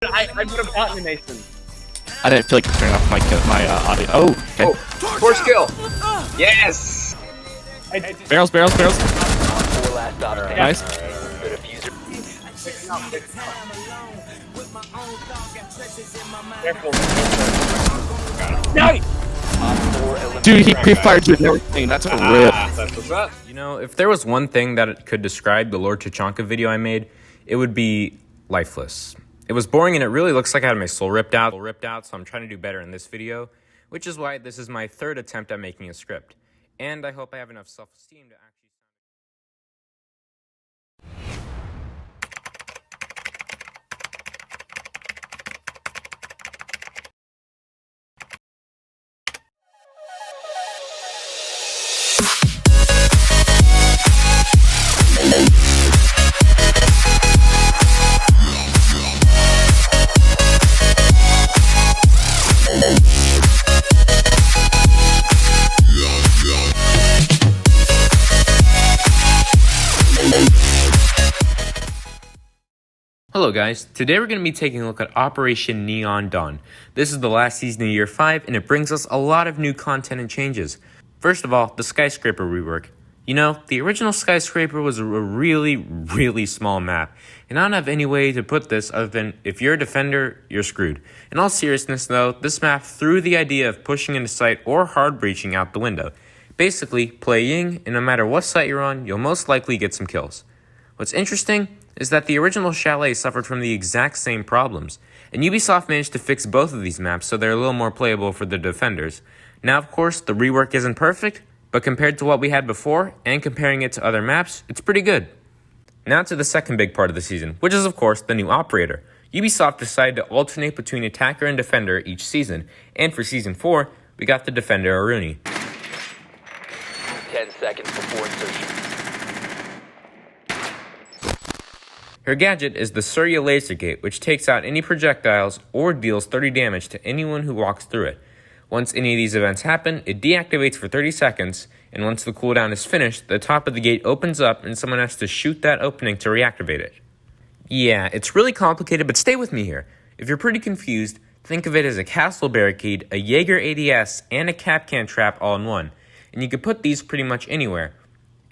I would have gotten an Mason. I didn't feel like turning off my audio. Oh, okay. Oh, force kill. Yes. Barrels. Nice. Careful. Nice. Dude, he pre-fired you and everything. That's a rip. That's what's up. You know, if there was one thing that could describe the Lord Tachanka video I made, it would be lifeless. It was boring and it really looks like I had my soul ripped out, so I'm trying to do better in this video, which is why this is my third attempt at making a script. And I hope I have enough self-esteem to actually... Hello guys, today we're going to be taking a look at Operation Neon Dawn. This is the last season of Year 5 and it brings us a lot of new content and changes. First of all, the skyscraper rework. You know, the original skyscraper was a really small map, and I don't have any way to put this other than if you're a defender, you're screwed. In all seriousness though, this map threw the idea of pushing into site or hard breaching out the window. Basically, play Ying, and no matter what site you're on, you'll most likely get some kills. What's interesting is that the original Chalet suffered from the exact same problems, and Ubisoft managed to fix both of these maps so they're a little more playable for the defenders. Now of course, the rework isn't perfect, but compared to what we had before, and comparing it to other maps, it's pretty good. Now to the second big part of the season, which is of course the new operator. Ubisoft decided to alternate between attacker and defender each season, and for season 4, we got the defender Aruni. 10 seconds before insertion. Her gadget is the Surya Laser Gate, which takes out any projectiles or deals 30 damage to anyone who walks through it. Once any of these events happen, it deactivates for 30 seconds, and once the cooldown is finished, the top of the gate opens up and someone has to shoot that opening to reactivate it. Yeah, it's really complicated, but stay with me here. If you're pretty confused, think of it as a castle barricade, a Jaeger ADS, and a Kapkan trap all in one. And you can put these pretty much anywhere.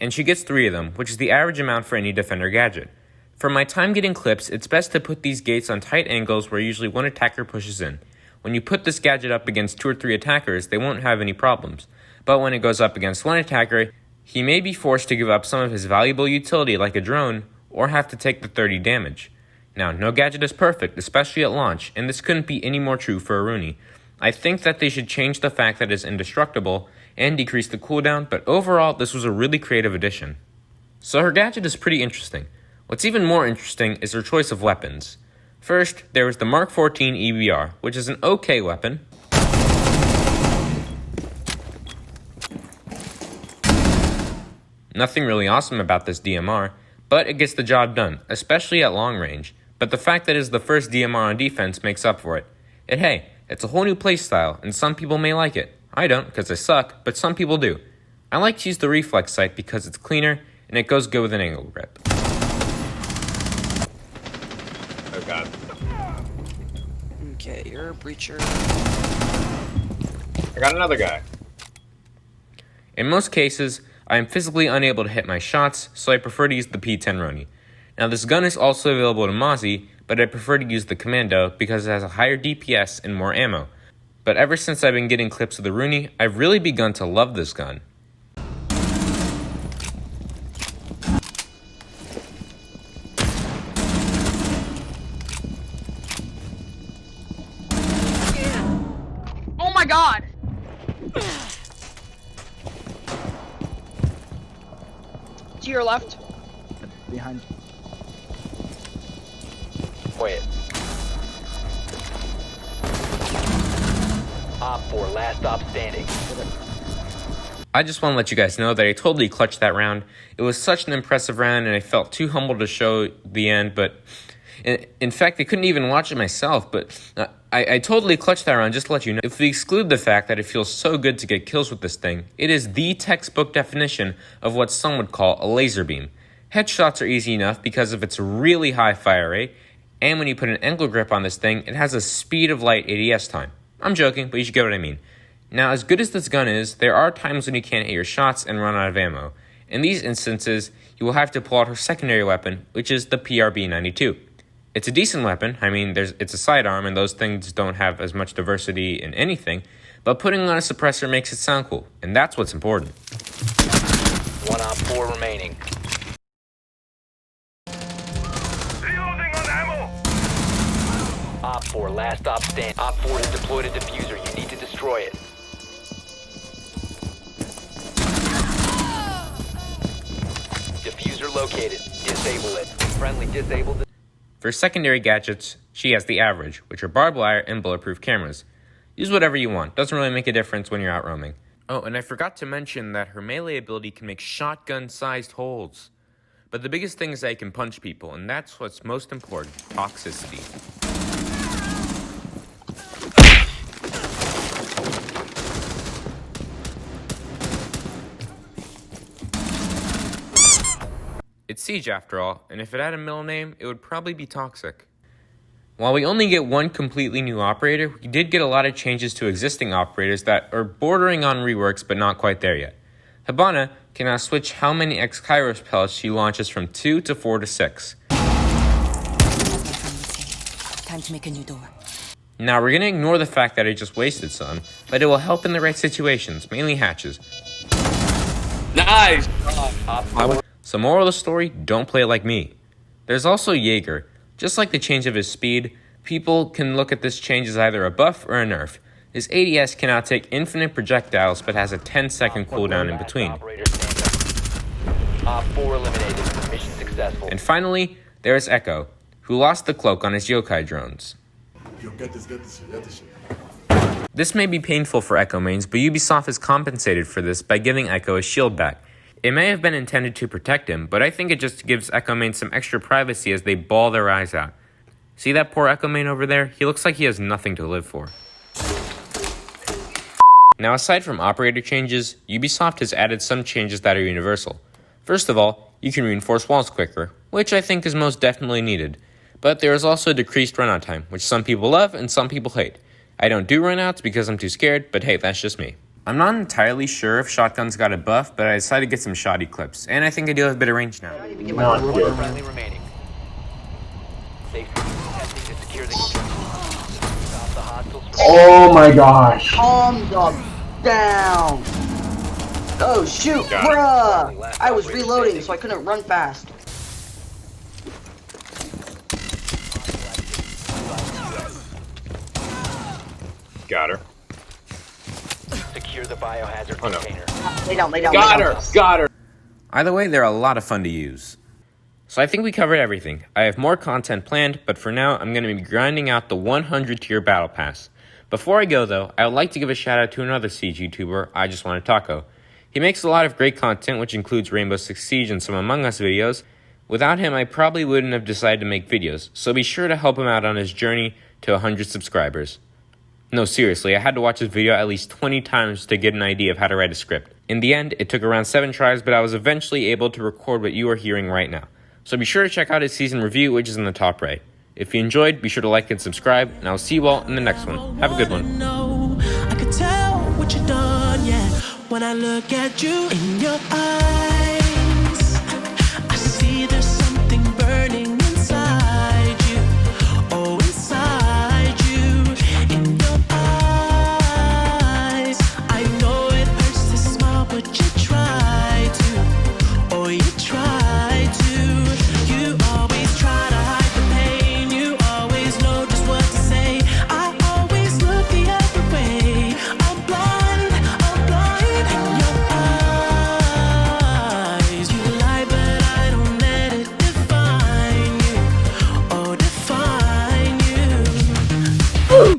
And she gets 3 of them, which is the average amount for any defender gadget. For my time getting clips, it's best to put these gates on tight angles where usually one attacker pushes in. When you put this gadget up against 2 or 3 attackers, they won't have any problems. But when it goes up against one attacker, he may be forced to give up some of his valuable utility like a drone, or have to take the 30 damage. Now, no gadget is perfect, especially at launch, and this couldn't be any more true for Aruni. I think that they should change the fact that it's indestructible, and decrease the cooldown, but overall, this was a really creative addition. So her gadget is pretty interesting. What's even more interesting is her choice of weapons. First, there was the Mark 14 EBR, which is an okay weapon. Nothing really awesome about this DMR, but it gets the job done, especially at long range. But the fact that it is the first DMR on defense makes up for it. And hey, it's a whole new playstyle, and some people may like it. I don't, because I suck, but some people do. I like to use the reflex sight because it's cleaner, and it goes good with an angle grip. Oh god. Okay, you're a breacher. I got another guy. In most cases, I am physically unable to hit my shots, so I prefer to use the P10 Roni. Now this gun is also available to Mozzie, but I prefer to use the Commando because it has a higher DPS and more ammo. But ever since I've been getting clips of the Rooney, I've really begun to love this gun. Oh my god! To your left. Behind. Quiet. Op 4, last stop standing. I just want to let you guys know that I totally clutched that round. It was such an impressive round and I felt too humble to show the end, but in fact I couldn't even watch it myself, but I totally clutched that round, just to let you know. If we exclude the fact that it feels so good to get kills with this thing, it is the textbook definition of what some would call a laser beam. Headshots are easy enough because of its really high fire rate, And when you put an ankle grip on this thing, it has a speed of light ADS time. I'm joking, but you should get what I mean. Now, as good as this gun is, there are times when you can't hit your shots and run out of ammo. In these instances, you will have to pull out her secondary weapon, which is the PRB-92. It's a decent weapon. I mean, it's a sidearm, and those things don't have as much diversity in anything, but putting on a suppressor makes it sound cool, and that's what's important. 1 op 4 remaining. Op 4, last op stand. Op 4 has deployed a diffuser. You need to destroy it. Diffuser located. Disable it. Friendly disabled. For secondary gadgets, she has the average, which are barbed wire and bulletproof cameras. Use whatever you want. Doesn't really make a difference when you're out roaming. Oh, and I forgot to mention that her melee ability can make shotgun-sized holes. But the biggest thing is that it can punch people, and that's what's most important, toxicity. It's Siege after all, and if it had a middle name, it would probably be Toxic. While we only get one completely new operator, we did get a lot of changes to existing operators that are bordering on reworks but not quite there yet. Hibana can now switch how many X-Kairos pellets she launches from 2 to 4 to 6. Time to make a new door. Now we're going to ignore the fact that I just wasted some, but it will help in the right situations, mainly hatches. Nice! So moral of the story, don't play it like me. There's also Jaeger. Just like the change of his speed, people can look at this change as either a buff or a nerf. His ADS cannot take infinite projectiles but has a 10-second cooldown in between. Op 4 eliminated. Mission successful. And finally, there is Echo, who lost the cloak on his yokai drones. Yo, get this shit. This may be painful for Echo mains, but Ubisoft has compensated for this by giving Echo his shield back. It may have been intended to protect him, but I think it just gives Echo mains some extra privacy as they bawl their eyes out. See that poor Echo main over there? He looks like he has nothing to live for. Now, aside from operator changes, Ubisoft has added some changes that are universal. First of all, you can reinforce walls quicker, which I think is most definitely needed. But there is also decreased runout time, which some people love and some people hate. I don't do runouts because I'm too scared, but hey, that's just me. I'm not entirely sure if shotguns got a buff, but I decided to get some shoddy clips, and I think I do have a bit of range now. Friendly remaining. Safety testing to secure the stop the hostiles from Oh my gosh. Calm the down. Oh shoot, bruh! I was reloading, so I couldn't run fast. Got her. secure the biohazard Oh, no. container. Lay down, lay down. Got lay her! down. Got her! Either way, they're a lot of fun to use. So I think we covered everything. I have more content planned, but for now, I'm going to be grinding out the 100 tier battle pass. Before I go though, I would like to give a shout out to another Siege YouTuber, I Just Want a Taco. He makes a lot of great content, which includes Rainbow Six Siege and some Among Us videos. Without him, I probably wouldn't have decided to make videos, so be sure to help him out on his journey to 100 subscribers. No, seriously, I had to watch this video at least 20 times to get an idea of how to write a script. In the end, it took around 7 tries, but I was eventually able to record what you are hearing right now. So be sure to check out his season review, which is in the top right. If you enjoyed, be sure to like and subscribe, and I'll see you all in the next one. Have a good one. I could tell what you done, yeah, when I look at you in your eyes.